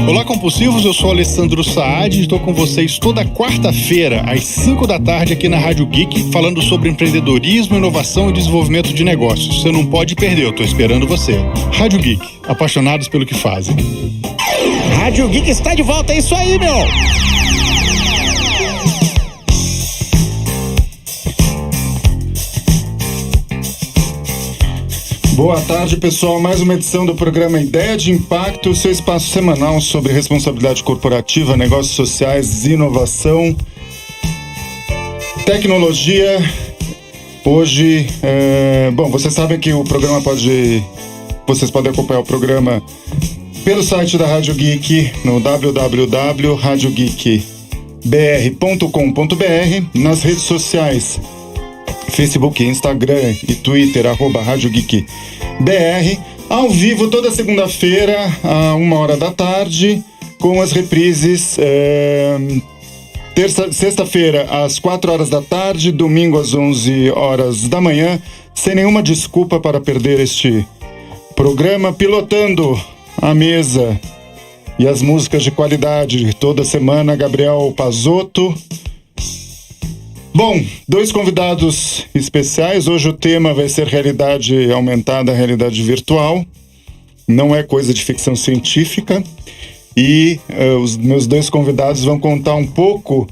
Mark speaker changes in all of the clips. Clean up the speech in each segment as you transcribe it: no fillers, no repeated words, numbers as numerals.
Speaker 1: Olá, compulsivos, eu sou Alessandro Saad e estou com vocês toda quarta-feira, às 5 da tarde, aqui na Rádio Geek, falando sobre empreendedorismo, inovação e desenvolvimento de negócios. Você não pode perder, eu estou esperando você. Rádio Geek, apaixonados pelo que fazem.
Speaker 2: Rádio Geek está de volta, é isso aí, meu!
Speaker 3: Boa tarde, pessoal. Mais uma edição do programa Ideia de Impacto, seu espaço semanal sobre responsabilidade corporativa, negócios sociais, inovação, tecnologia. Hoje, vocês sabem que o programa vocês podem acompanhar o programa pelo site da Rádio Geek, no www.radiogeekbr.com.br, nas redes sociais, Facebook, Instagram e Twitter, @RádioGeekBR, ao vivo toda segunda-feira, à 1h da tarde, com as reprises, sexta-feira, às 4h da tarde, domingo, às 11h da manhã, sem nenhuma desculpa para perder este programa, pilotando a mesa e as músicas de qualidade toda semana, Gabriel Pazotto. Bom, 2 convidados especiais. Hoje o tema vai ser realidade aumentada, realidade virtual. Não é coisa de ficção científica. E os meus 2 convidados vão contar um pouco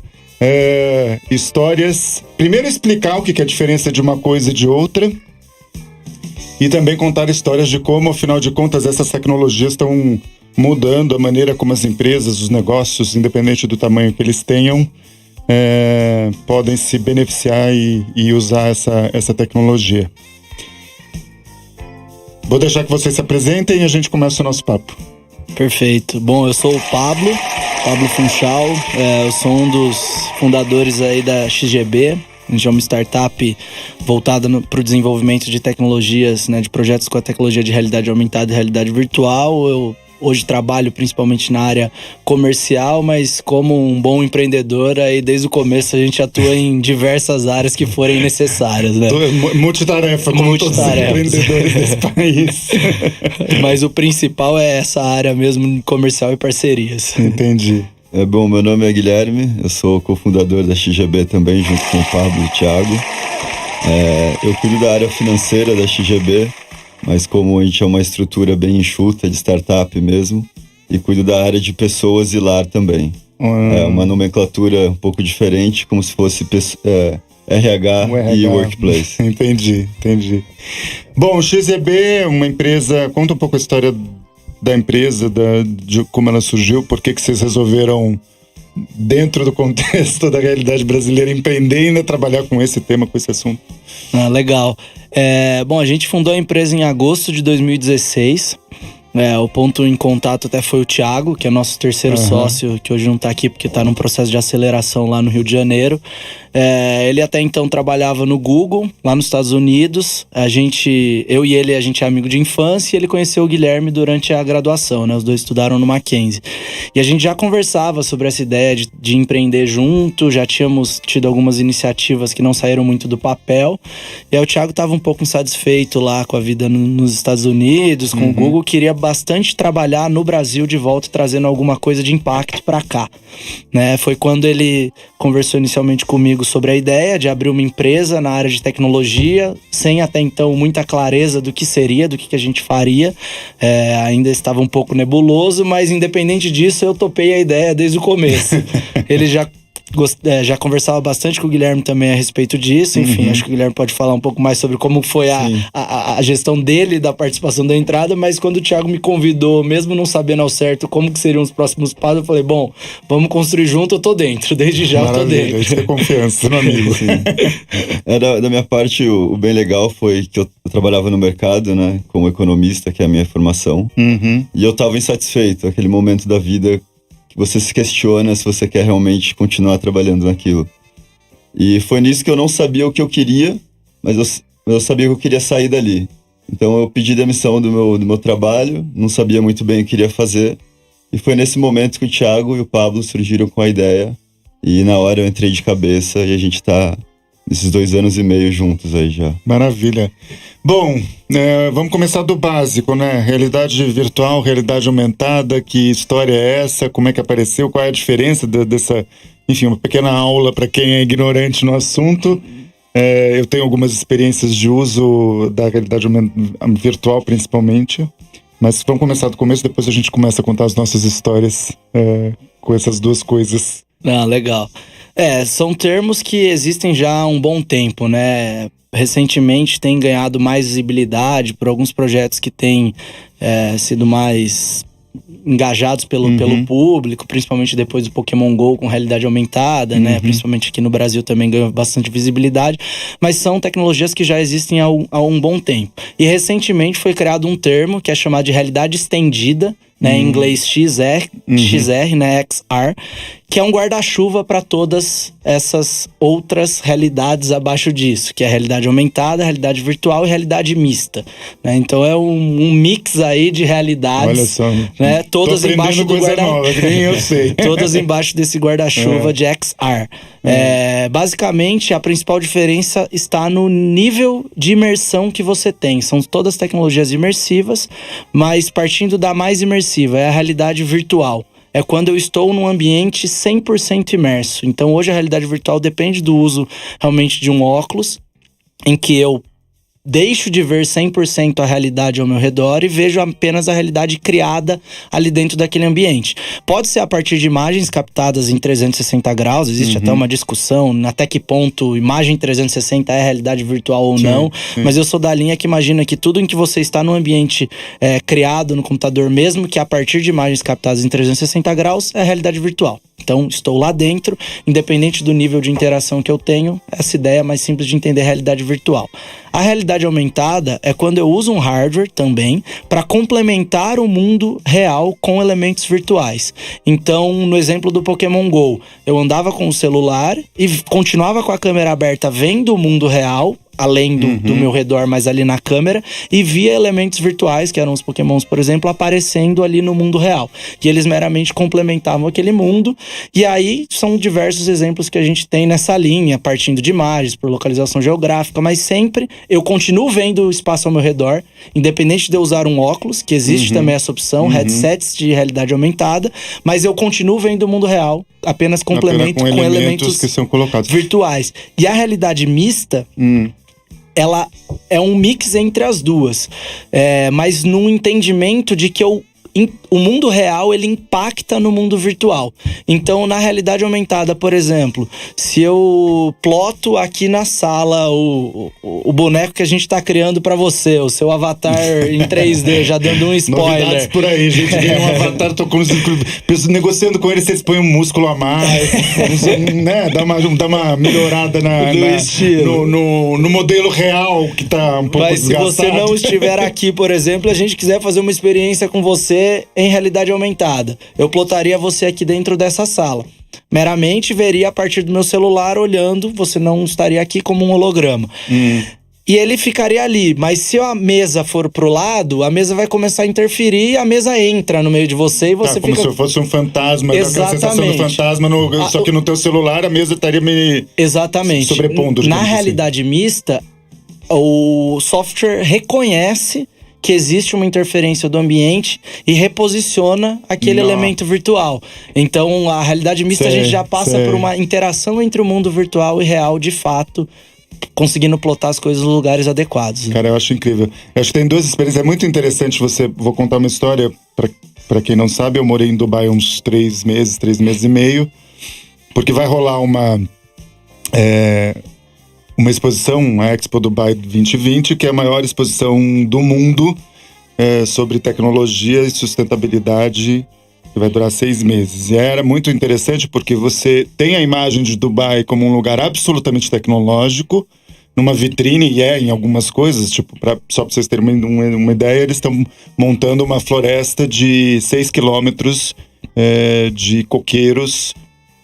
Speaker 3: histórias. Primeiro explicar o que é a diferença de uma coisa e de outra. E também contar histórias de como, afinal de contas, essas tecnologias estão mudando a maneira como as empresas, os negócios, independente do tamanho que eles tenham, podem se beneficiar e usar essa tecnologia. Vou deixar que vocês se apresentem e a gente começa o nosso papo.
Speaker 4: Perfeito. Bom, eu sou o Pablo Funchal, eu sou um dos fundadores aí da XGB. A gente é uma startup voltada para o desenvolvimento de tecnologias, né, de projetos com a tecnologia de realidade aumentada e realidade virtual. Eu hoje trabalho principalmente na área comercial, mas como um bom empreendedor, aí desde o começo a gente atua em diversas áreas que forem necessárias, né?
Speaker 3: Multitarefa, como todos os empreendedores desse país.
Speaker 4: Mas o principal é essa área mesmo, comercial e parcerias.
Speaker 3: Entendi.
Speaker 5: Bom, meu nome é Guilherme, eu sou cofundador da XGB também, junto com o Pablo e o Thiago. Eu cuido da área financeira da XGB, mas como a gente é uma estrutura bem enxuta, de startup mesmo, e cuido da área de pessoas e lar também. É uma nomenclatura um pouco diferente, como se fosse RH e Workplace.
Speaker 3: Entendi. Bom, XGB, uma empresa, conta um pouco a história da empresa, de como ela surgiu, por que vocês resolveram, dentro do contexto da realidade brasileira, empreender e ainda trabalhar com esse tema, com esse assunto.
Speaker 4: Legal. Bom, a gente fundou a empresa em agosto de 2016. O ponto em contato até foi o Thiago, que é nosso terceiro sócio, que hoje não tá aqui porque tá num processo de aceleração lá no Rio de Janeiro. Ele até então trabalhava no Google, lá nos Estados Unidos. Eu e ele, a gente é amigo de infância, e ele conheceu o Guilherme durante a graduação, né? Os dois estudaram no Mackenzie. E a gente já conversava sobre essa ideia de empreender junto, já tínhamos tido algumas iniciativas que não saíram muito do papel. E aí o Thiago estava um pouco insatisfeito lá com a vida nos Estados Unidos, com o Google, queria bastante trabalhar no Brasil de volta, trazendo alguma coisa de impacto para cá, né? Foi quando ele conversou inicialmente comigo sobre a ideia de abrir uma empresa na área de tecnologia, sem até então muita clareza do que seria, do que a gente faria. Ainda estava um pouco nebuloso, mas independente disso, eu topei a ideia desde o começo. Ele já conversava bastante com o Guilherme também a respeito disso. Enfim, acho que o Guilherme pode falar um pouco mais sobre como foi a gestão dele, da participação da entrada. Mas quando o Thiago me convidou, mesmo não sabendo ao certo como que seriam os próximos passos, eu falei, bom, vamos construir junto, eu tô dentro. Desde já eu tô dentro.
Speaker 3: Isso é confiança, meu amigo.
Speaker 5: Da minha parte, o bem legal foi que eu trabalhava no mercado, né, como economista, que é a minha formação. E eu tava insatisfeito, aquele momento da vida que você se questiona se você quer realmente continuar trabalhando naquilo. E foi nisso que eu não sabia o que eu queria, mas eu sabia que eu queria sair dali. Então eu pedi demissão do meu trabalho, não sabia muito bem o que queria fazer. E foi nesse momento que o Thiago e o Pablo surgiram com a ideia. E na hora eu entrei de cabeça e a gente tá nesses 2 anos e meio juntos aí já.
Speaker 3: Maravilha. Bom, vamos começar do básico, né? Realidade virtual, realidade aumentada, que história é essa? Como é que apareceu? Qual é a diferença dessa... Enfim, uma pequena aula para quem é ignorante no assunto. Eu tenho algumas experiências de uso da realidade virtual, principalmente. Mas vamos começar do começo, depois a gente começa a contar as nossas histórias com essas duas coisas.
Speaker 4: Legal. São termos que existem já há um bom tempo, né? Recentemente tem ganhado mais visibilidade por alguns projetos que têm sido mais engajados pelo público, principalmente depois do Pokémon GO com realidade aumentada, né? Principalmente aqui no Brasil também ganhou bastante visibilidade, mas são tecnologias que já existem há um bom tempo. E recentemente foi criado um termo que é chamado de realidade estendida, né? Em inglês XR, né? XR, que é um guarda-chuva para todas essas outras realidades abaixo disso, que é a realidade aumentada, a realidade virtual e a realidade mista, né? Então é um mix aí de realidades. Olha só, né? Todas embaixo do guarda-chuva.
Speaker 3: Nem eu sei.
Speaker 4: Todas embaixo desse guarda-chuva de XR. Basicamente, a principal diferença está no nível de imersão que você tem. São todas tecnologias imersivas, mas partindo da mais imersiva, é a realidade virtual. É quando eu estou num ambiente 100% imerso. Então hoje a realidade virtual depende do uso realmente de um óculos, em que eu deixo de ver 100% a realidade ao meu redor e vejo apenas a realidade criada ali dentro daquele ambiente. Pode ser a partir de imagens captadas em 360 graus, existe até uma discussão até que ponto imagem 360 é realidade virtual ou não, mas eu sou da linha que imagina que tudo em que você está no ambiente criado no computador, mesmo que a partir de imagens captadas em 360 graus, é realidade virtual. Então, estou lá dentro, independente do nível de interação que eu tenho, essa ideia é mais simples de entender a realidade virtual. A realidade aumentada é quando eu uso um hardware também para complementar o mundo real com elementos virtuais. Então, no exemplo do Pokémon GO, eu andava com o celular e continuava com a câmera aberta vendo o mundo real, além do meu redor, mas ali na câmera, e via elementos virtuais, que eram os Pokémons, por exemplo, aparecendo ali no mundo real. E eles meramente complementavam aquele mundo. E aí, são diversos exemplos que a gente tem nessa linha, partindo de imagens, por localização geográfica, mas sempre eu continuo vendo o espaço ao meu redor, independente de eu usar um óculos, que existe também essa opção, headsets de realidade aumentada, mas eu continuo vendo o mundo real, apenas complemento com elementos
Speaker 3: que são colocados
Speaker 4: virtuais. E a realidade mista... ela é um mix entre as duas, mas num entendimento de que o mundo real, ele impacta no mundo virtual. Então, na realidade aumentada, por exemplo, se eu ploto aqui na sala o boneco que a gente tá criando pra você, o seu avatar em 3D, já dando um spoiler.
Speaker 3: Novidades por aí, gente. Ganha um avatar, tô negociando com ele, vocês põem um músculo a mais, né? Dá uma melhorada no modelo real, que tá um pouco desgastado.
Speaker 4: Mas se você não estiver aqui, por exemplo, a gente quiser fazer uma experiência com você em realidade aumentada, eu plotaria você aqui dentro dessa sala. Meramente veria a partir do meu celular olhando, você não estaria aqui como um holograma. E ele ficaria ali, mas se a mesa for pro lado, a mesa vai começar a interferir e a mesa entra no meio de você e você
Speaker 3: como
Speaker 4: fica...
Speaker 3: se fosse um fantasma, aquela sensação do fantasma, só que no teu celular a mesa estaria me sobrepondo.
Speaker 4: Na realidade mista, o software reconhece que existe uma interferência do ambiente e reposiciona aquele elemento virtual. Então, a realidade mista, a gente já passa por uma interação entre o mundo virtual e real, de fato, conseguindo plotar as coisas nos lugares adequados.
Speaker 3: Cara, eu acho incrível. Eu acho que tem duas experiências. É muito interessante vou contar uma história. Pra quem não sabe, eu morei em Dubai uns 3 meses e meio. Porque vai rolar uma exposição, a Expo Dubai 2020, que é a maior exposição do mundo sobre tecnologia e sustentabilidade, que vai durar 6 meses. E era muito interessante porque você tem a imagem de Dubai como um lugar absolutamente tecnológico, numa vitrine, e em algumas coisas, tipo, só para vocês terem uma ideia, eles estão montando uma floresta de 6 quilômetros de coqueiros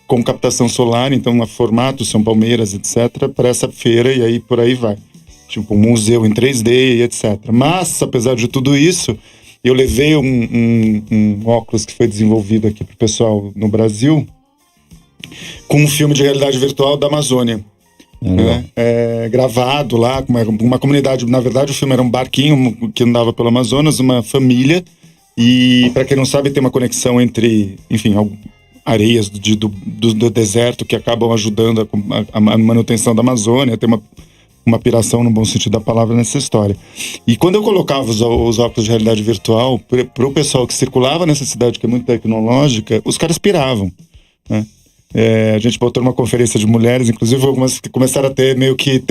Speaker 3: com captação solar, então a formato São Palmeiras, etc., para essa feira, e aí por aí vai. Tipo, um museu em 3D e etc. Mas, apesar de tudo isso, eu levei um óculos que foi desenvolvido aqui pro pessoal no Brasil, com um filme de realidade virtual da Amazônia. né? Gravado lá, com uma comunidade. Na verdade, o filme era um barquinho que andava pelo Amazonas, uma família. E, para quem não sabe, tem uma conexão entre, enfim, areias do deserto que acabam ajudando a manutenção da Amazônia. Tem uma piração, no bom sentido da palavra, nessa história. E quando eu colocava os óculos de realidade virtual, para o pessoal que circulava nessa cidade, que é muito tecnológica, os caras piravam, né? A gente botou numa conferência de mulheres, inclusive algumas que começaram a ter meio que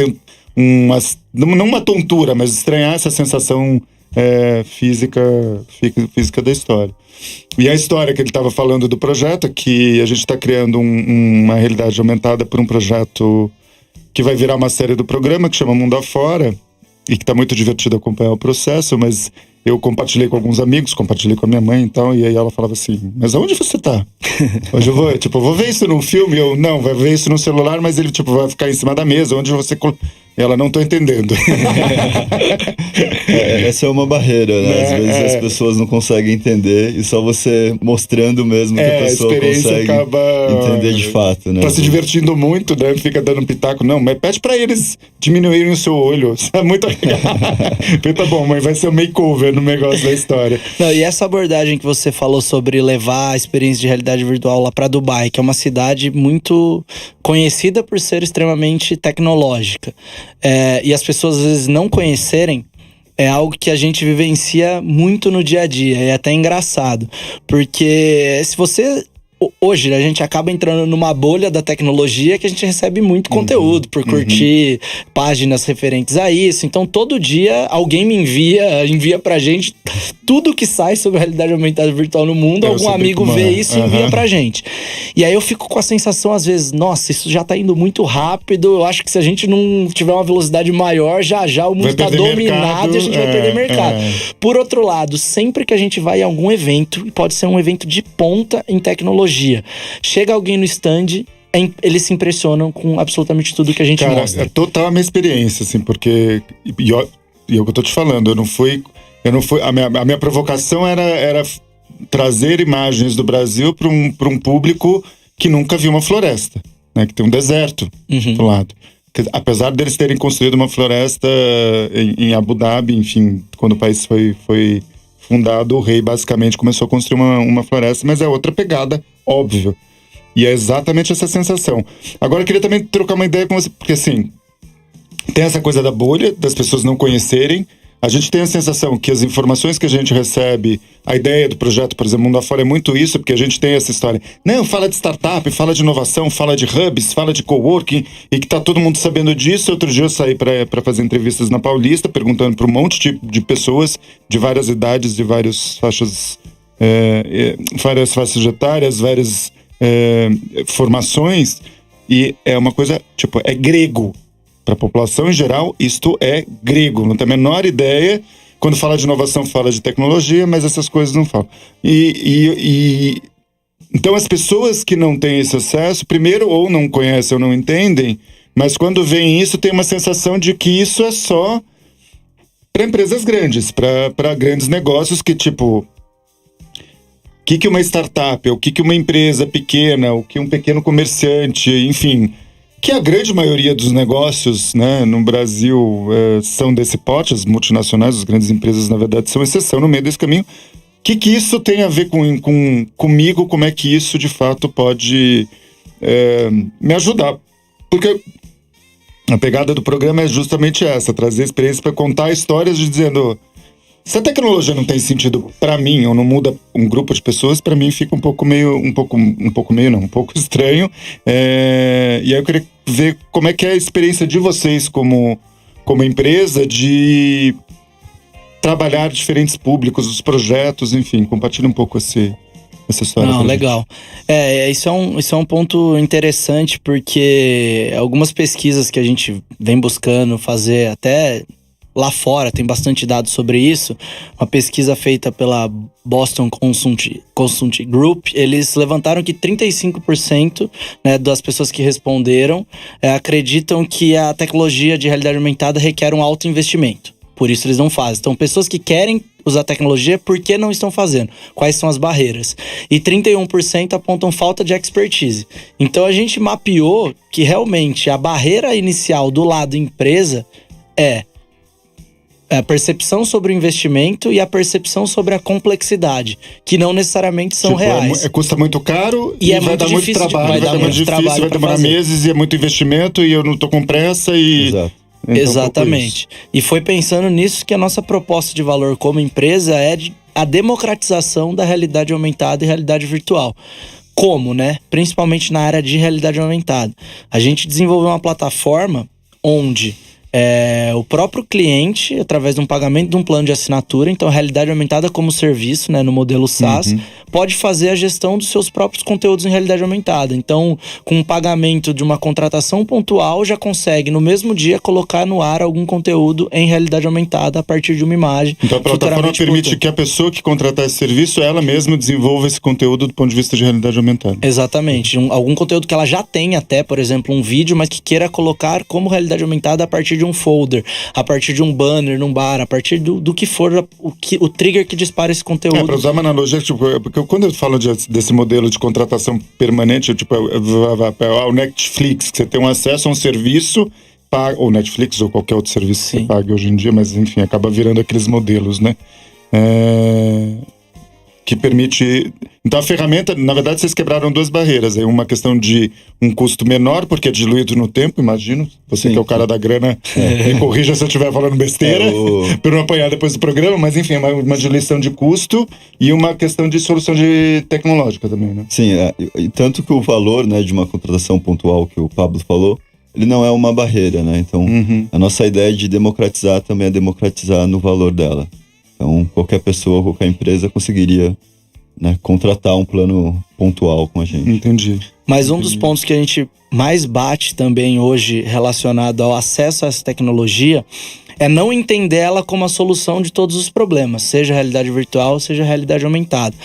Speaker 3: não uma tontura, mas estranhar essa sensação física da história. E a história que ele estava falando do projeto é que a gente está criando uma realidade aumentada por um projeto que vai virar uma série do programa que chama Mundo Afora, e que está muito divertido acompanhar o processo, mas eu compartilhei com alguns amigos, compartilhei com a minha mãe e tal, e aí ela falava assim, mas aonde você tá? Hoje eu vou ver isso num filme, não, vai ver isso no celular, mas ele vai ficar em cima da mesa, onde você... Ela, não tô entendendo.
Speaker 5: Essa é uma barreira, né? Às vezes as pessoas não conseguem entender, e só você mostrando mesmo que a pessoa consegue entender de fato, né?
Speaker 3: Tá se divertindo muito, né? Fica dando pitaco. Não, mas pede pra eles diminuírem o seu olho. Isso é muito legal. Tá bom, mãe, vai ser um makeover no negócio da história.
Speaker 4: Não, e essa abordagem que você falou sobre levar a experiência de realidade virtual lá pra Dubai, que é uma cidade muito conhecida por ser extremamente tecnológica. E as pessoas às vezes não conhecerem, é algo que a gente vivencia muito no dia a dia. É até engraçado, porque se você... Hoje a gente acaba entrando numa bolha da tecnologia que a gente recebe muito conteúdo por curtir páginas referentes a isso. Então todo dia alguém me envia pra gente tudo que sai sobre a realidade aumentada virtual no mundo. Algum amigo vê isso e envia pra gente. E aí eu fico com a sensação às vezes, nossa, isso já tá indo muito rápido. Eu acho que se a gente não tiver uma velocidade maior, já o mundo tá dominado e a gente vai perder mercado. Por outro lado, sempre que a gente vai a algum evento, e pode ser um evento de ponta em tecnologia, chega alguém no stand, eles se impressionam com absolutamente tudo que a gente mostra.
Speaker 3: É total a minha experiência, assim, porque... E é o que eu tô te falando, eu não fui... A minha provocação era trazer imagens do Brasil para um público que nunca viu uma floresta, né? Que tem um deserto do lado. Apesar deles terem construído uma floresta em Abu Dhabi, enfim, quando o país foi fundado, o rei basicamente começou a construir uma floresta, mas é outra pegada, óbvio. E é exatamente essa sensação. Agora eu queria também trocar uma ideia com você, porque assim, tem essa coisa da bolha, das pessoas não conhecerem. A gente tem a sensação que as informações que a gente recebe, a ideia do projeto, por exemplo, Mundo Afora é muito isso, porque a gente tem essa história. Não, fala de startup, fala de inovação, fala de hubs, fala de coworking, e que tá todo mundo sabendo disso. Outro dia eu saí para fazer entrevistas na Paulista, perguntando para um monte de pessoas de várias idades, de várias faixas etárias, várias formações, e é uma coisa, tipo, é grego. Para a população em geral, isto é grego. Não tem a menor ideia. Quando fala de inovação, fala de tecnologia, mas essas coisas não falam. Então, as pessoas que não têm esse acesso, primeiro, ou não conhecem ou não entendem, mas quando veem isso, tem uma sensação de que isso é só para empresas grandes, para grandes negócios que, tipo... O que uma startup, o que uma empresa pequena, o que um pequeno comerciante, enfim... Que a grande maioria dos negócios, né, no Brasil são desse pote, as multinacionais, as grandes empresas, na verdade, são exceção no meio desse caminho. O que isso tem a ver comigo? Como é que isso, de fato, pode me ajudar? Porque a pegada do programa é justamente essa, trazer experiência para contar histórias dizendo... Se a tecnologia não tem sentido para mim, ou não muda um grupo de pessoas, para mim fica um pouco estranho. E aí eu queria ver como é que é a experiência de vocês como empresa de trabalhar diferentes públicos, os projetos, enfim, compartilha um pouco essa história.
Speaker 4: Não, legal. Isso é um ponto interessante, porque algumas pesquisas que a gente vem buscando fazer até... Lá fora tem bastante dados sobre isso. Uma pesquisa feita pela Boston Consulting Group, eles levantaram que 35%, né, das pessoas que responderam acreditam que a tecnologia de realidade aumentada requer um alto investimento. por isso eles não fazem. Então, pessoas que querem usar tecnologia, por que não estão fazendo? Quais são as barreiras? E 31% apontam falta de expertise. Então, a gente mapeou que realmente a barreira inicial do lado empresa é a percepção sobre o investimento e a percepção sobre a complexidade, que não necessariamente são reais.
Speaker 3: Custa muito caro
Speaker 4: e
Speaker 3: vai
Speaker 4: muito
Speaker 3: dar muito trabalho, vai dar muito difícil, vai demorar meses e é muito investimento e eu não tô com pressa e...
Speaker 5: Exato.
Speaker 3: Então,
Speaker 4: exatamente. E foi pensando nisso que a nossa proposta de valor como empresa é a democratização da realidade aumentada e realidade virtual. Como, né? Principalmente na área de realidade aumentada. A gente desenvolveu uma plataforma onde o próprio cliente, através de um pagamento de um plano de assinatura, então realidade aumentada como serviço, né, no modelo SaaS, pode fazer a gestão dos seus próprios conteúdos em realidade aumentada. Então, com um pagamento de uma contratação pontual, já consegue no mesmo dia colocar no ar algum conteúdo em realidade aumentada a partir de uma imagem.
Speaker 3: Então a plataforma permite que a pessoa que contratar esse serviço, ela mesma desenvolva esse conteúdo do ponto de vista de realidade aumentada.
Speaker 4: Exatamente. Algum conteúdo que ela já tem até, por exemplo, um vídeo, mas que queira colocar como realidade aumentada a partir de um folder, a partir de um banner num bar, a partir do que for o trigger que dispara esse conteúdo.
Speaker 3: Para usar uma analogia, porque quando eu falo desse modelo de contratação permanente, o Netflix, que você tem um acesso a um serviço, ou Netflix ou qualquer outro serviço que você pague hoje em dia, mas enfim, acaba virando aqueles modelos, né? Que permite... Então a ferramenta, na verdade, vocês quebraram duas barreiras. Uma questão de um custo menor, porque é diluído no tempo, imagino. Você que é o cara da grana, me corrija se eu estiver falando besteira, para não apanhar depois do programa, mas enfim, uma diluição de custo e uma questão de solução tecnológica também, né?
Speaker 5: Sim, e tanto que o valor, né, de uma contratação pontual que o Pablo falou, ele não é uma barreira, né? Então, a nossa ideia de democratizar também é democratizar no valor dela. Então, qualquer pessoa, qualquer empresa conseguiria, né, contratar um plano pontual com a gente.
Speaker 3: Entendi.
Speaker 4: Mas um dos pontos que a gente mais bate também hoje relacionado ao acesso a essa tecnologia é não entender ela como a solução de todos os problemas, seja realidade virtual, seja realidade aumentada.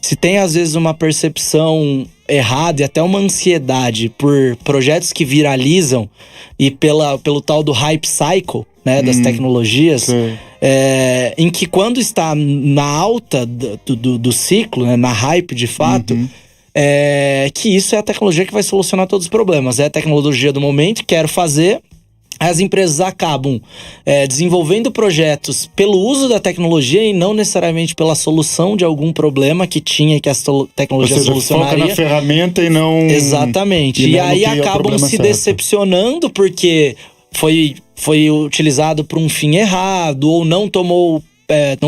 Speaker 4: Se tem às vezes uma percepção errada e até uma ansiedade por projetos que viralizam e pelo tal do hype cycle, né, das tecnologias, em que quando está na alta do ciclo, né, na hype de fato, que isso é a tecnologia que vai solucionar todos os problemas. É a tecnologia do momento, quero fazer. As empresas acabam desenvolvendo projetos pelo uso da tecnologia e não necessariamente pela solução de algum problema que tinha que a tecnologia solucionaria.
Speaker 3: Foca na ferramenta e não...
Speaker 4: Exatamente. E aí acabam se decepcionando porque foi utilizado por um fim errado ou não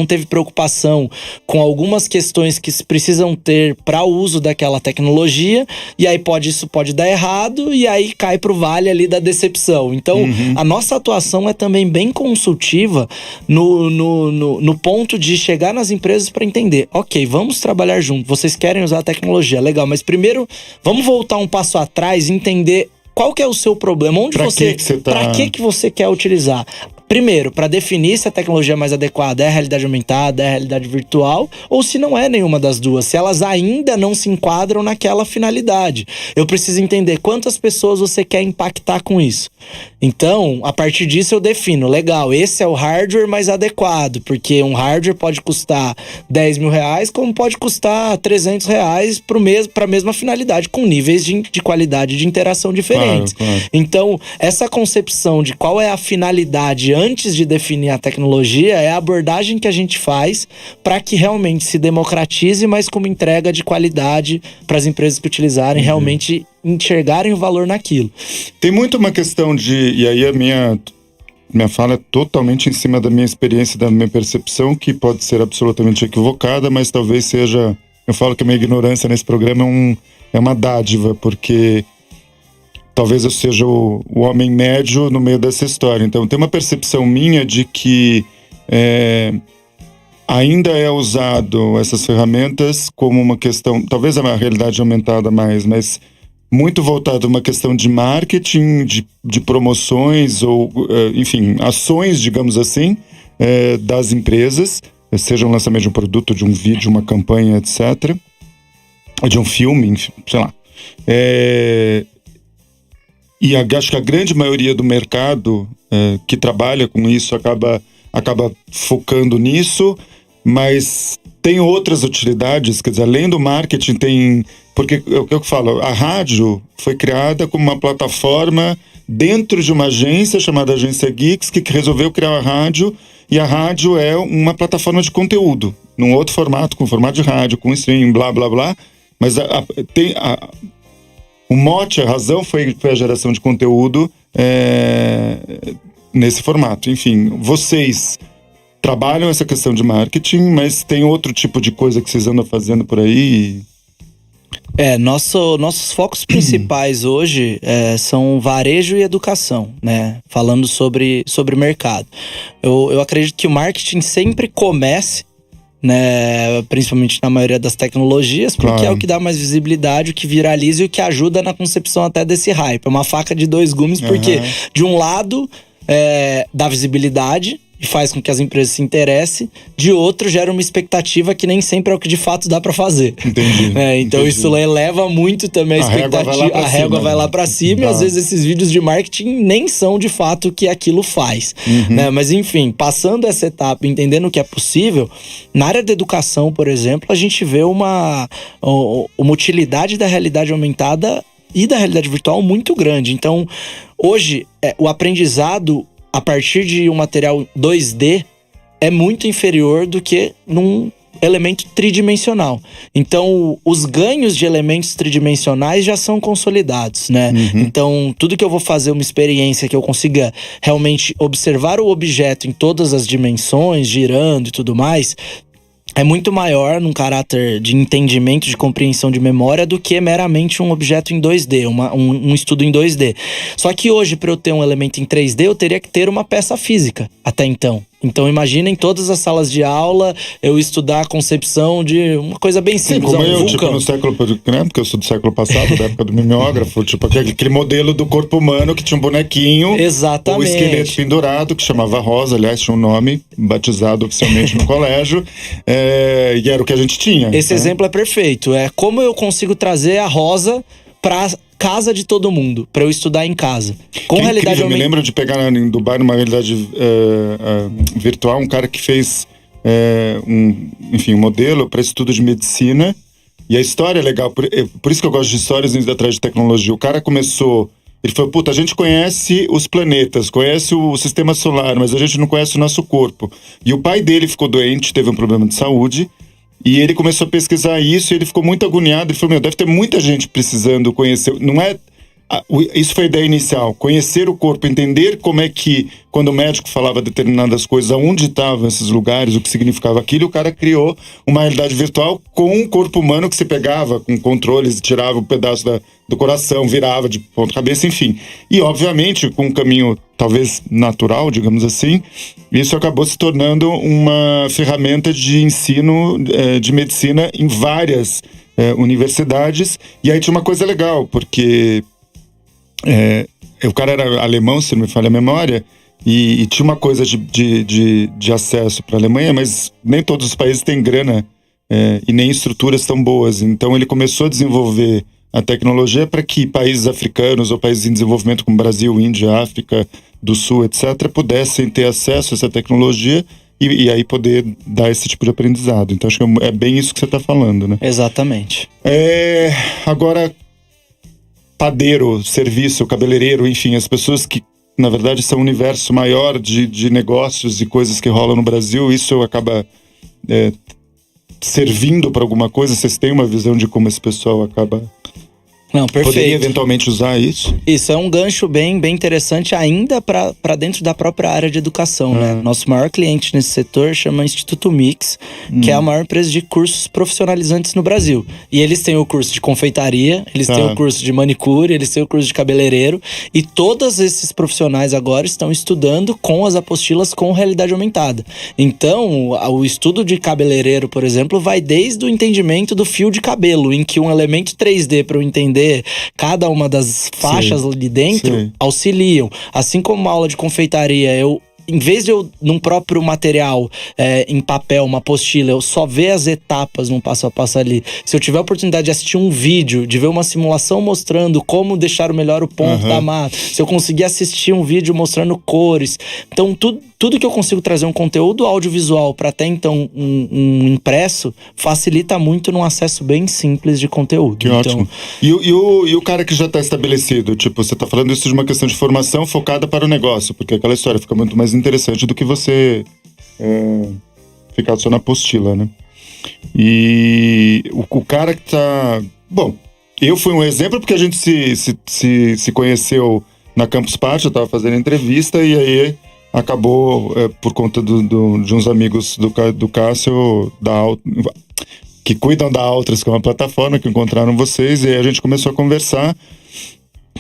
Speaker 4: teve preocupação com algumas questões que se precisam ter para o uso daquela tecnologia, e aí isso pode dar errado, e aí cai pro vale ali da decepção. Então, a nossa atuação é também bem consultiva no ponto de chegar nas empresas para entender, ok, vamos trabalhar junto, vocês querem usar a tecnologia, legal, mas primeiro vamos voltar um passo atrás e entender qual que é o seu problema, para que você quer utilizar. Primeiro, para definir se a tecnologia mais adequada é a realidade aumentada, é a realidade virtual, ou se não é nenhuma das duas, se elas ainda não se enquadram naquela finalidade. Eu preciso entender quantas pessoas você quer impactar com isso. Então, a partir disso eu defino, legal, esse é o hardware mais adequado, porque um hardware pode custar 10 mil reais, como pode custar 300 reais para a mesma finalidade, com níveis de qualidade de interação diferentes. Claro. Então, essa concepção de qual é a finalidade antes de definir a tecnologia é a abordagem que a gente faz para que realmente se democratize, mas com uma entrega de qualidade para as empresas que utilizarem realmente enxergarem o valor naquilo.
Speaker 3: Tem muito uma questão e aí a minha fala é totalmente em cima da minha experiência, da minha percepção, que pode ser absolutamente equivocada, mas talvez seja... Eu falo que a minha ignorância nesse programa é uma dádiva, porque... Talvez eu seja o homem médio no meio dessa história. Então, tem uma percepção minha de que ainda é usado essas ferramentas como uma questão... Talvez a realidade aumentada mais, mas muito voltado a uma questão de marketing, de promoções ou, enfim, ações, digamos assim, das empresas, seja um lançamento de um produto, de um vídeo, uma campanha, etc. De um filme, enfim, sei lá. E acho que a grande maioria do mercado que trabalha com isso acaba acaba focando nisso, mas tem outras utilidades, quer dizer, além do marketing tem... Porque é o que eu falo, a rádio foi criada como uma plataforma dentro de uma agência chamada Agência Geeks, que resolveu criar a rádio, e a rádio é uma plataforma de conteúdo, num outro formato, com formato de rádio, com streaming, blá, blá, blá, mas o mote, a razão foi a geração de conteúdo nesse formato. Enfim, vocês trabalham essa questão de marketing, mas tem outro tipo de coisa que vocês andam fazendo por aí?
Speaker 4: Nossos focos principais hoje são varejo e educação, né? Falando sobre mercado. Eu acredito que o marketing sempre comece, né, principalmente na maioria das tecnologias, porque
Speaker 3: Claro.
Speaker 4: é o que dá mais visibilidade, o que viraliza e o que ajuda na concepção até desse hype. É uma faca de dois gumes, porque de um lado dá visibilidade e faz com que as empresas se interessem, de outro gera uma expectativa que nem sempre é o que de fato dá pra fazer.
Speaker 3: Entendi.
Speaker 4: Então
Speaker 3: entendi.
Speaker 4: isso eleva muito também a expectativa. A régua vai lá pra cima e às vezes esses vídeos de marketing nem são de fato o que aquilo faz. Né? Mas enfim, passando essa etapa, entendendo o que é possível, na área da educação, por exemplo, a gente vê uma utilidade da realidade aumentada e da realidade virtual muito grande. Então, hoje, o aprendizado a partir de um material 2D é muito inferior do que num elemento tridimensional. Então, os ganhos de elementos tridimensionais já são consolidados, né? Então, tudo que eu vou fazer uma experiência que eu consiga realmente observar o objeto em todas as dimensões, girando e tudo mais, é muito maior num caráter de entendimento, de compreensão de memória, do que meramente um objeto em 2D, um estudo em 2D. Só que hoje, para eu ter um elemento em 3D, eu teria que ter uma peça física, até então. Então imaginem todas as salas de aula, eu estudar a concepção de uma coisa bem simples.
Speaker 3: Como eu,
Speaker 4: vulcão.
Speaker 3: tipo, no século... Né? Porque eu sou do século passado, da época do mimeógrafo, tipo, aquele modelo do corpo humano que tinha um bonequinho.
Speaker 4: Exatamente.
Speaker 3: O esqueleto pendurado, que chamava Rosa, aliás, tinha um nome batizado oficialmente no colégio. E era o que a gente tinha.
Speaker 4: Esse exemplo é perfeito. É como eu consigo trazer a Rosa pra casa de todo mundo, pra eu estudar em casa. Com
Speaker 3: Que
Speaker 4: realidade
Speaker 3: incrível, eu me lembro de pegar em Dubai, numa realidade virtual, um cara que fez um modelo para estudo de medicina. E a história é legal, por isso que eu gosto de histórias indo atrás de tecnologia. O cara começou, ele falou, puta, a gente conhece os planetas, conhece o sistema solar, mas a gente não conhece o nosso corpo. E o pai dele ficou doente, teve um problema de saúde, e ele começou a pesquisar isso, e ele ficou muito agoniado. Ele falou, deve ter muita gente precisando conhecer. Não é... Isso foi a ideia inicial. Conhecer o corpo, entender como é que, quando o médico falava determinadas coisas, aonde estavam esses lugares, o que significava aquilo, o cara criou uma realidade virtual com um corpo humano que se pegava com controles, tirava um pedaço do coração, virava de ponta cabeça, enfim. E, obviamente, com um caminho talvez natural, digamos assim, isso acabou se tornando uma ferramenta de ensino de medicina em várias universidades. E aí tinha uma coisa legal, porque o cara era alemão, se não me falha a memória, e tinha uma coisa de acesso para a Alemanha, mas nem todos os países têm grana e nem estruturas tão boas. Então ele começou a desenvolver a tecnologia para que países africanos ou países em desenvolvimento como Brasil, Índia, África do Sul, etc., pudessem ter acesso a essa tecnologia e aí poder dar esse tipo de aprendizado. Então acho que é bem isso que você está falando, né?
Speaker 4: Exatamente.
Speaker 3: Agora, padeiro, serviço, cabeleireiro, enfim, as pessoas que, na verdade, são um universo maior de negócios e coisas que rolam no Brasil, isso acaba servindo para alguma coisa? Vocês têm uma visão de como esse pessoal acaba...
Speaker 4: Não, perfeito.
Speaker 3: Poderia eventualmente usar isso?
Speaker 4: Isso é um gancho bem interessante ainda para dentro da própria área de educação, né? Nosso maior cliente nesse setor chama Instituto Mix, que é a maior empresa de cursos profissionalizantes no Brasil. E eles têm o curso de confeitaria, eles têm o curso de manicure, eles têm o curso de cabeleireiro. E todos esses profissionais agora estão estudando com as apostilas com realidade aumentada. Então, o estudo de cabeleireiro, por exemplo, vai desde o entendimento do fio de cabelo, em que um elemento 3D para eu entender cada uma das faixas ali dentro auxiliam. Assim como uma aula de confeitaria, em vez de eu, num próprio material, em papel, uma apostila, eu só ver as etapas num passo a passo ali. Se eu tiver a oportunidade de assistir um vídeo, de ver uma simulação mostrando como deixar melhor o ponto da massa, se eu conseguir assistir um vídeo mostrando cores, então tudo tudo que eu consigo trazer um conteúdo audiovisual para até então um impresso, facilita muito num acesso bem simples de conteúdo.
Speaker 3: Que ótimo. E o cara que já está estabelecido, tipo, você está falando isso de uma questão de formação focada para o negócio, porque aquela história fica muito mais interessante do que você ficar só na apostila, né? E o cara que tá... Bom, eu fui um exemplo porque a gente se conheceu na Campus Party, eu estava fazendo entrevista e aí acabou, por conta de uns amigos do Cássio, que cuidam da Altras, que é uma plataforma que encontraram vocês, e aí a gente começou a conversar.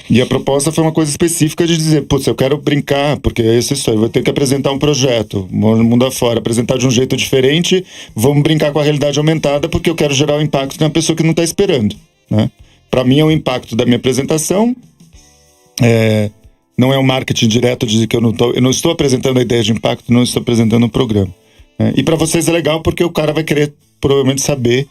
Speaker 3: E a proposta foi uma coisa específica de dizer, putz, eu quero brincar, porque é isso aí, vou ter que apresentar um projeto, mundo afora, apresentar de um jeito diferente, vamos brincar com a realidade aumentada, porque eu quero gerar um impacto na pessoa que não está esperando, né? Para mim é o impacto da minha apresentação, não é um marketing direto de dizer que eu não estou apresentando a ideia de impacto, não estou apresentando um programa. E para vocês é legal porque o cara vai querer provavelmente saber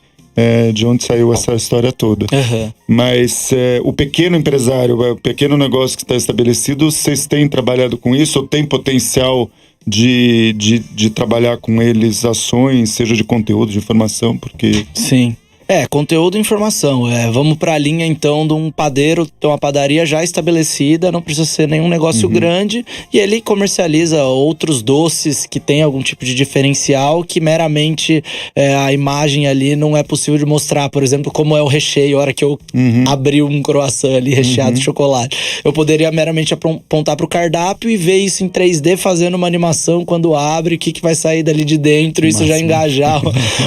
Speaker 3: de onde saiu essa história toda.
Speaker 4: Uhum.
Speaker 3: Mas o pequeno empresário, o pequeno negócio que está estabelecido, vocês têm trabalhado com isso ou tem potencial de trabalhar com eles ações, seja de conteúdo, de informação? Porque...
Speaker 4: Sim. Conteúdo e informação. Vamos pra linha, então, de um padeiro, de uma padaria já estabelecida, não precisa ser nenhum negócio grande, e ele comercializa outros doces que tem algum tipo de diferencial que meramente a imagem ali não é possível de mostrar. Por exemplo, como é o recheio, a hora que eu abri um croissant ali recheado de chocolate. Eu poderia meramente apontar pro cardápio e ver isso em 3D, fazendo uma animação quando abre, o que vai sair dali de dentro, isso já engajar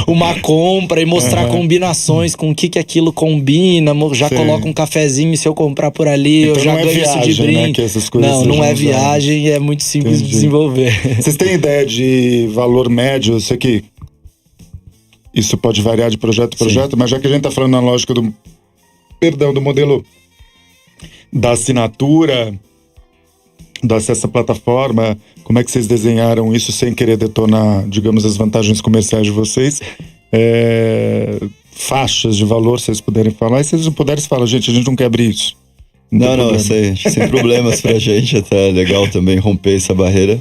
Speaker 4: uma compra e mostrar combinações com o que aquilo combina, já coloca um cafezinho, se eu comprar por ali, então eu já ganho isso de brinde.
Speaker 3: Né, que essas coisas
Speaker 4: não é viagem, é muito simples de desenvolver. Vocês
Speaker 3: têm ideia de valor médio? Eu sei que isso pode variar de projeto a projeto, mas já que a gente está falando na lógica do modelo da assinatura, do acesso à plataforma, como é que vocês desenharam isso sem querer detonar, digamos, as vantagens comerciais de vocês? Faixas de valor, se vocês puderem falar. E se vocês não puderem, você fala, gente, a gente não quer abrir isso.
Speaker 5: Não, sem problemas pra gente, até é legal também romper essa barreira.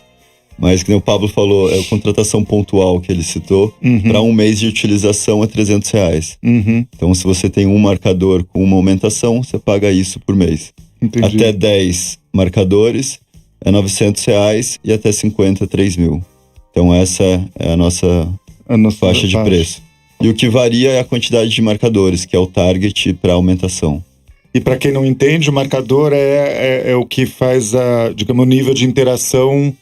Speaker 5: Mas, como o Pablo falou, é a contratação pontual que ele citou. Para um mês de utilização é R$300. Então, se você tem um marcador com uma aumentação, você paga isso por mês.
Speaker 3: Entendi.
Speaker 5: Até 10 marcadores é R$900 e até 50, 3.000. Então, essa é a nossa faixa de preço. E o que varia é a quantidade de marcadores, que é o target para aumentação.
Speaker 3: E para quem não entende, o marcador é o que faz digamos, o nível de interação.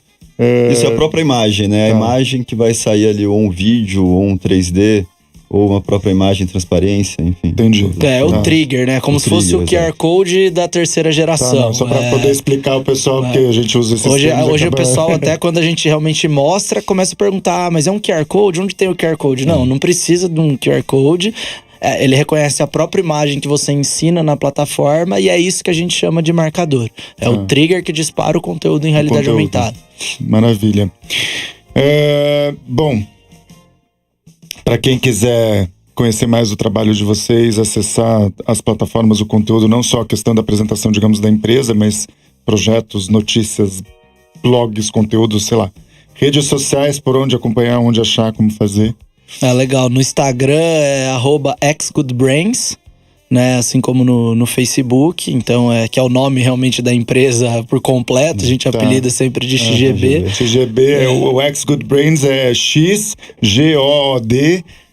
Speaker 5: Isso é a própria imagem, né? A imagem que vai sair ali, ou um vídeo, ou um 3D, ou uma própria imagem, transparência, enfim.
Speaker 3: Entendi.
Speaker 4: O trigger, né? Como se fosse o QR Code da terceira geração.
Speaker 3: Só para poder explicar ao pessoal, porque a gente usa esses termos.
Speaker 4: Hoje o pessoal, até quando a gente realmente mostra, começa a perguntar, mas é um QR Code? Onde tem o QR Code? Não precisa de um QR Code. Ele reconhece a própria imagem que você ensina na plataforma e é isso que a gente chama de marcador. É o trigger que dispara o conteúdo em realidade aumentada.
Speaker 3: Maravilha. Bom, para quem quiser conhecer mais o trabalho de vocês, acessar as plataformas, o conteúdo, não só a questão da apresentação, digamos, da empresa, mas projetos, notícias, blogs, conteúdos, sei lá, redes sociais, por onde acompanhar, onde achar, como fazer.
Speaker 4: Legal. No Instagram é @xgoodbrains, né? Assim como no Facebook. Então, que é o nome realmente da empresa por completo. A gente apelida sempre de XGB.
Speaker 3: XGB, o Xgoodbrains é XGOOD,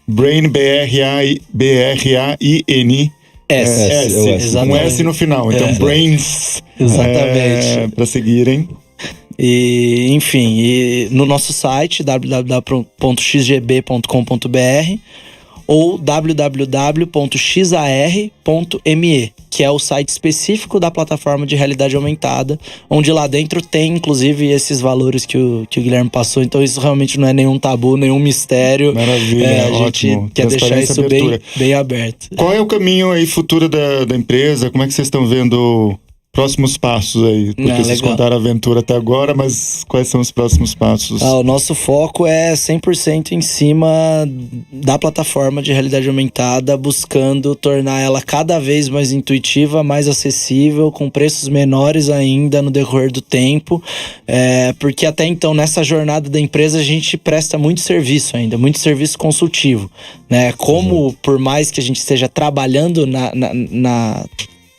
Speaker 3: Brain, BRAIN.
Speaker 4: S.
Speaker 3: Um S no final. Então, Brains.
Speaker 4: Exatamente.
Speaker 3: Para seguirem.
Speaker 4: E, enfim, no nosso site www.xgb.com.br ou www.xar.me, que é o site específico da plataforma de realidade aumentada, onde lá dentro tem, inclusive, esses valores que o Guilherme passou. Então isso realmente não é nenhum tabu, nenhum mistério.
Speaker 3: Maravilha,
Speaker 4: a gente quer deixar isso bem aberto.
Speaker 3: Qual é o caminho aí futuro da empresa? Como é que vocês estão vendo próximos passos aí? Porque vocês
Speaker 4: legal.
Speaker 3: contaram a aventura até agora, mas quais são os próximos passos?
Speaker 4: O nosso foco é 100% em cima da plataforma de realidade aumentada, buscando tornar ela cada vez mais intuitiva, mais acessível, com preços menores ainda no decorrer do tempo. Porque até então, nessa jornada da empresa, a gente presta muito serviço ainda, muito serviço consultivo, né? Como, por mais que a gente esteja trabalhando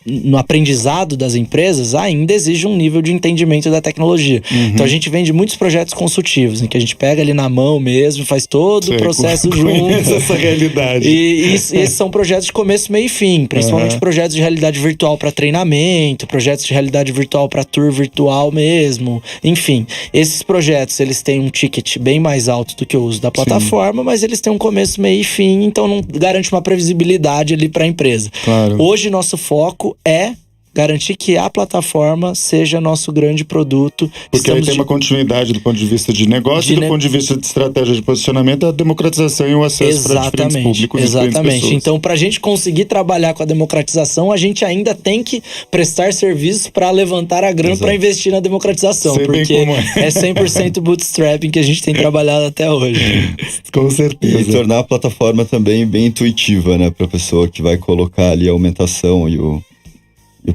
Speaker 4: no aprendizado das empresas, ainda exige um nível de entendimento da tecnologia. Então a gente vende muitos projetos consultivos, em que a gente pega ali na mão mesmo, faz todo o processo junto.
Speaker 3: Essa realidade.
Speaker 4: E esses são projetos de começo, meio e fim. Principalmente projetos de realidade virtual para treinamento, projetos de realidade virtual para tour virtual mesmo. Enfim, esses projetos, eles têm um ticket bem mais alto do que o uso da plataforma, mas eles têm um começo, meio e fim, então não garante uma previsibilidade ali para a empresa.
Speaker 3: Claro.
Speaker 4: Hoje, nosso foco é garantir que a plataforma seja nosso grande produto.
Speaker 3: Porque aí tem uma continuidade do ponto de vista de negócio, do ponto de vista de estratégia de posicionamento, a democratização e o acesso para diferentes públicos.
Speaker 4: Exatamente. Então, para a gente conseguir trabalhar com a democratização, a gente ainda tem que prestar serviços para levantar a grana para investir na democratização.
Speaker 3: Sei
Speaker 4: porque é 100% bootstrapping que a gente tem trabalhado até hoje.
Speaker 3: Com certeza.
Speaker 5: E tornar a plataforma também bem intuitiva, né? Para a pessoa que vai colocar ali a aumentação e o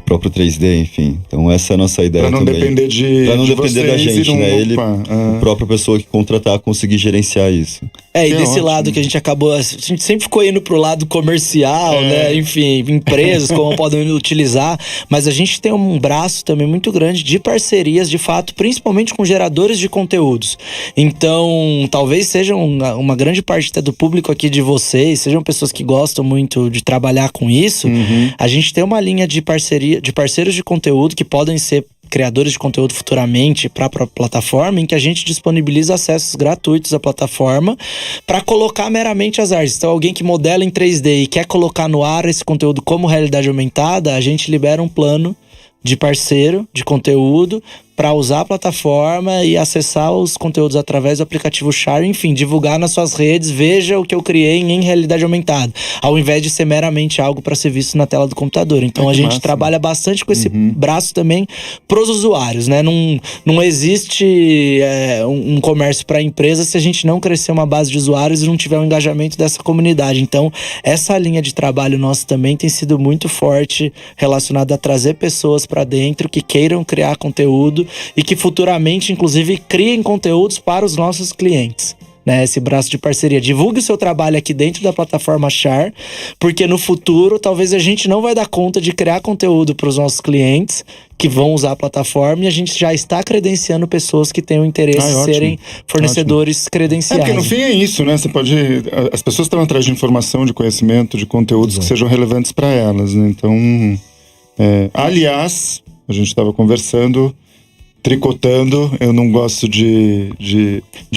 Speaker 5: próprio 3D, enfim. Então essa é a nossa ideia também.
Speaker 3: Pra não depender
Speaker 5: da gente, né? A própria pessoa que contratar conseguir gerenciar isso.
Speaker 4: E desse lado que a gente acabou... A gente sempre ficou indo pro lado comercial, né? Enfim, empresas, como podem utilizar. Mas a gente tem um braço também muito grande de parcerias, de fato, principalmente com geradores de conteúdos. Então, talvez seja uma grande parte até do público aqui de vocês, sejam pessoas que gostam muito de trabalhar com isso. A gente tem uma linha de parceiros de conteúdo que podem ser criadores de conteúdo futuramente para a plataforma, em que a gente disponibiliza acessos gratuitos à plataforma para colocar meramente as artes. Então, alguém que modela em 3D e quer colocar no ar esse conteúdo como realidade aumentada, a gente libera um plano de parceiro de conteúdo para usar a plataforma e acessar os conteúdos através do aplicativo Share, enfim, divulgar nas suas redes, veja o que eu criei em realidade aumentada, ao invés de ser meramente algo para ser visto na tela do computador. Então a gente trabalha bastante com esse braço também pros usuários, né? Não existe um comércio para empresa se a gente não crescer uma base de usuários e não tiver um engajamento dessa comunidade. Então essa linha de trabalho nossa também tem sido muito forte, relacionada a trazer pessoas para dentro que queiram criar conteúdo e que futuramente, inclusive, criem conteúdos para os nossos clientes. Né, esse braço de parceria. Divulgue o seu trabalho aqui dentro da plataforma Share, porque no futuro talvez a gente não vai dar conta de criar conteúdo para os nossos clientes que vão usar a plataforma, e a gente já está credenciando pessoas que tenham interesse em serem fornecedores credenciados.
Speaker 3: Porque no fim é isso, né? As pessoas estão atrás de informação, de conhecimento, de conteúdos que sejam relevantes para elas, né? Então, aliás, a gente estava conversando, tricotando, eu não gosto de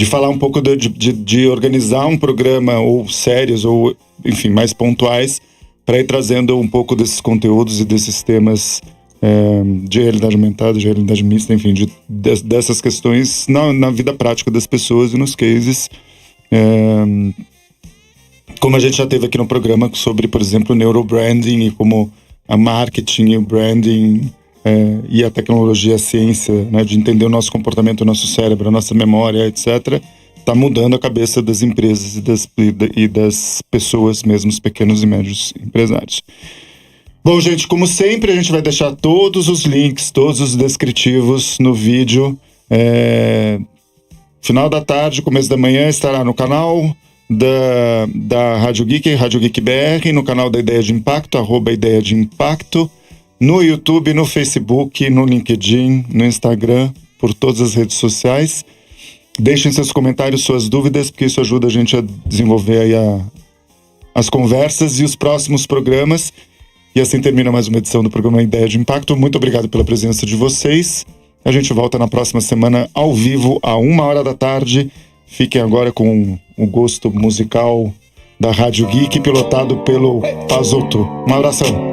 Speaker 3: falar um pouco de organizar um programa ou séries, ou enfim, mais pontuais, para ir trazendo um pouco desses conteúdos e desses temas de realidade aumentada, de realidade mista, enfim, dessas questões na vida prática das pessoas e nos cases. Como a gente já teve aqui no programa sobre, por exemplo, o neurobranding e como a marketing e o branding e a tecnologia, a ciência, né, de entender o nosso comportamento, o nosso cérebro, a nossa memória, etc., está mudando a cabeça das empresas e das pessoas mesmo, os pequenos e médios empresários. Bom, gente, como sempre, a gente vai deixar todos os links, todos os descritivos no vídeo. Final da tarde, começo da manhã, estará no canal da Rádio Geek, Rádio Geek BR, no canal da Ideia de Impacto, @Ideia de Impacto, no YouTube, no Facebook, no LinkedIn, no Instagram, por todas as redes sociais. Deixem seus comentários, suas dúvidas, porque isso ajuda a gente a desenvolver aí as conversas e os próximos programas. E assim termina mais uma edição do programa Ideia de Impacto. Muito obrigado pela presença de vocês. A gente volta na próxima semana ao vivo, à 1h da tarde. Fiquem agora com o gosto musical da Rádio Geek, pilotado pelo Pazoto. Um abração.